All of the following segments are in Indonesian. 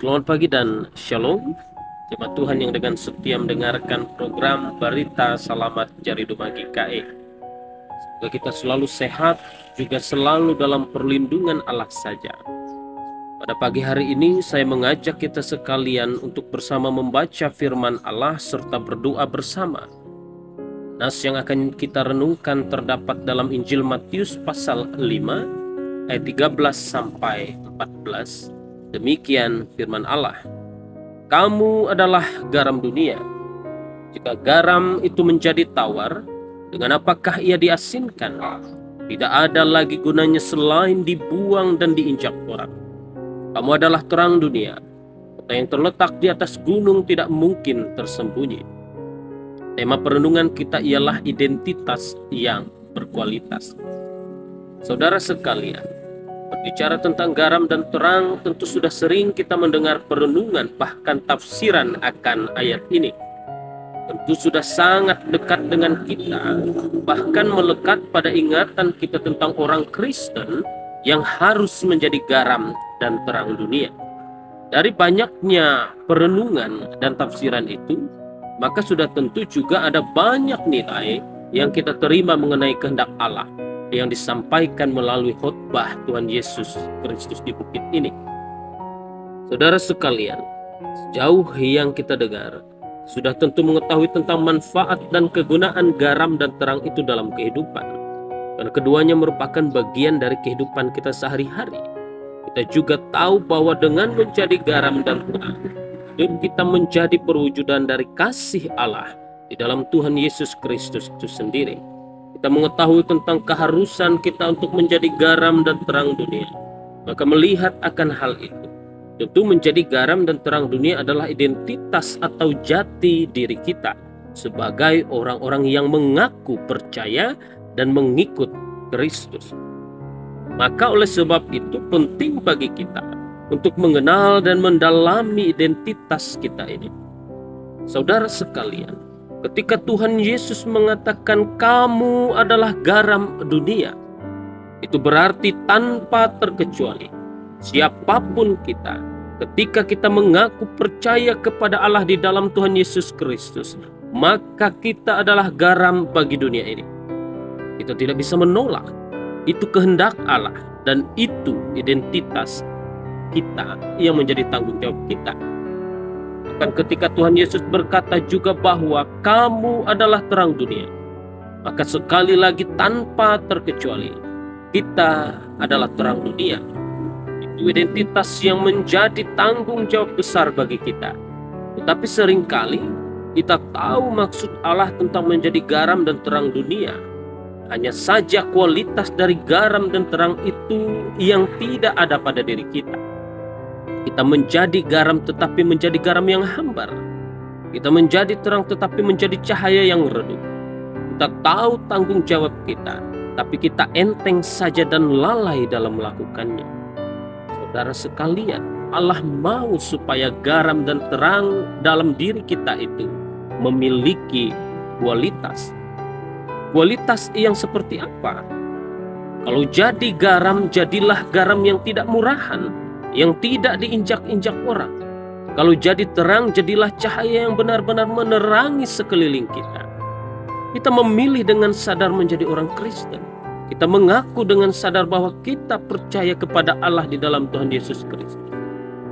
Selamat pagi dan shalom. Jemaat Tuhan yang dengan setia mendengarkan program Berita Selamat Jari Dumagi KE. Semoga kita selalu sehat, juga selalu dalam perlindungan Allah saja. Pada pagi hari ini saya mengajak kita sekalian untuk bersama membaca firman Allah serta berdoa bersama. Nas yang akan kita renungkan terdapat dalam Injil Matius pasal 5 ayat 13 sampai 14. Demikian firman Allah. Kamu adalah garam dunia. Jika garam itu menjadi tawar, dengan apakah ia diasinkan? Tidak ada lagi gunanya selain dibuang dan diinjak orang. Kamu adalah terang dunia. Kota yang terletak di atas gunung tidak mungkin tersembunyi. Tema perenungan kita ialah identitas yang berkualitas. Saudara sekalian, berbicara tentang garam dan terang, tentu sudah sering kita mendengar perenungan bahkan tafsiran akan ayat ini. Tentu sudah sangat dekat dengan kita, bahkan melekat pada ingatan kita tentang orang Kristen yang harus menjadi garam dan terang dunia. Dari banyaknya perenungan dan tafsiran itu, maka sudah tentu juga ada banyak nilai yang kita terima mengenai kehendak Allah yang disampaikan melalui khotbah Tuhan Yesus Kristus di bukit ini. Saudara sekalian, sejauh yang kita dengar, sudah tentu mengetahui tentang manfaat dan kegunaan garam dan terang itu dalam kehidupan. Dan keduanya merupakan bagian dari kehidupan kita sehari-hari. Kita juga tahu bahwa dengan menjadi garam dan terang, dan kita menjadi perwujudan dari kasih Allah di dalam Tuhan Yesus Kristus itu sendiri. Kita mengetahui tentang keharusan kita untuk menjadi garam dan terang dunia. Maka melihat akan hal itu, tentu menjadi garam dan terang dunia adalah identitas atau jati diri kita sebagai orang-orang yang mengaku percaya dan mengikut Kristus. Maka oleh sebab itu penting bagi kita untuk mengenal dan mendalami identitas kita ini. Saudara sekalian, ketika Tuhan Yesus mengatakan kamu adalah garam dunia, itu berarti tanpa terkecuali siapapun kita, ketika kita mengaku percaya kepada Allah di dalam Tuhan Yesus Kristus, maka kita adalah garam bagi dunia ini. Kita tidak bisa menolak, itu kehendak Allah dan itu identitas kita yang menjadi tanggung jawab kita. Bahkan ketika Tuhan Yesus berkata juga bahwa kamu adalah terang dunia, maka sekali lagi tanpa terkecuali kita adalah terang dunia. Itu identitas yang menjadi tanggung jawab besar bagi kita. Tetapi seringkali kita tahu maksud Allah tentang menjadi garam dan terang dunia. Hanya saja kualitas dari garam dan terang itu yang tidak ada pada diri kita. Kita menjadi garam tetapi menjadi garam yang hambar. Kita menjadi terang tetapi menjadi cahaya yang redup. Kita tahu tanggung jawab kita, tapi kita enteng saja dan lalai dalam melakukannya. Saudara sekalian, Allah mau supaya garam dan terang dalam diri kita itu memiliki kualitas. Kualitas yang seperti apa? Kalau jadi garam, jadilah garam yang tidak murahan, yang tidak diinjak-injak orang. Kalau jadi terang, jadilah cahaya yang benar-benar menerangi sekeliling kita. Kita memilih dengan sadar menjadi orang Kristen. Kita mengaku dengan sadar bahwa kita percaya kepada Allah di dalam Tuhan Yesus Kristus.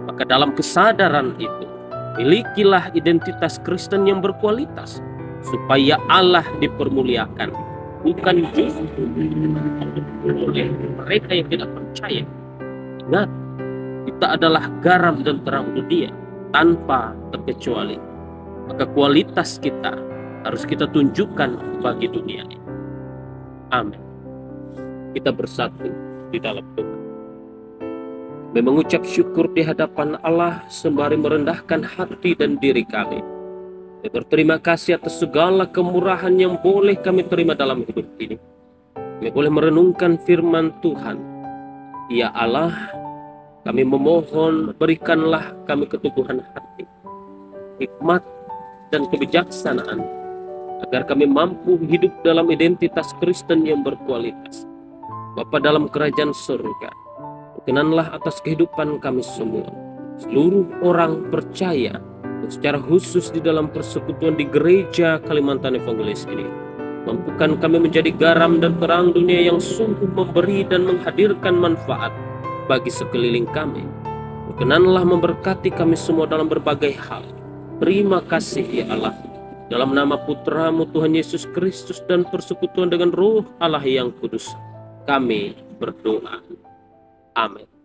Maka dalam kesadaran itu, milikilah identitas Kristen yang berkualitas, supaya Allah dipermuliakan, bukan justru oleh mereka yang tidak percaya. Ingat, kita adalah garam dan terang dunia tanpa terkecuali. Maka kualitas kita harus kita tunjukkan bagi dunia ini. Amin. Kita bersatu di dalam doa. Kami mengucap syukur di hadapan Allah sembari merendahkan hati dan diri kami. Kami berterima kasih atas segala kemurahan yang boleh kami terima dalam hidup ini. Kami boleh merenungkan firman Tuhan. Ya Allah, kami memohon berikanlah kami keteguhan hati, hikmat dan kebijaksanaan, agar kami mampu hidup dalam identitas Kristen yang berkualitas. Bapa dalam kerajaan surga, berkenanlah atas kehidupan kami semua. seluruh orang percaya, secara khusus di dalam persekutuan di gereja Kalimantan Evangelis ini. Mampukan kami menjadi garam dan terang dunia yang sungguh memberi dan menghadirkan manfaat bagi sekeliling kami. Berkenanlah memberkati kami semua dalam berbagai hal. Terima kasih ya Allah. Dalam nama Putra-Mu Tuhan Yesus Kristus dan persekutuan dengan Roh Allah yang Kudus, kami berdoa. Amin.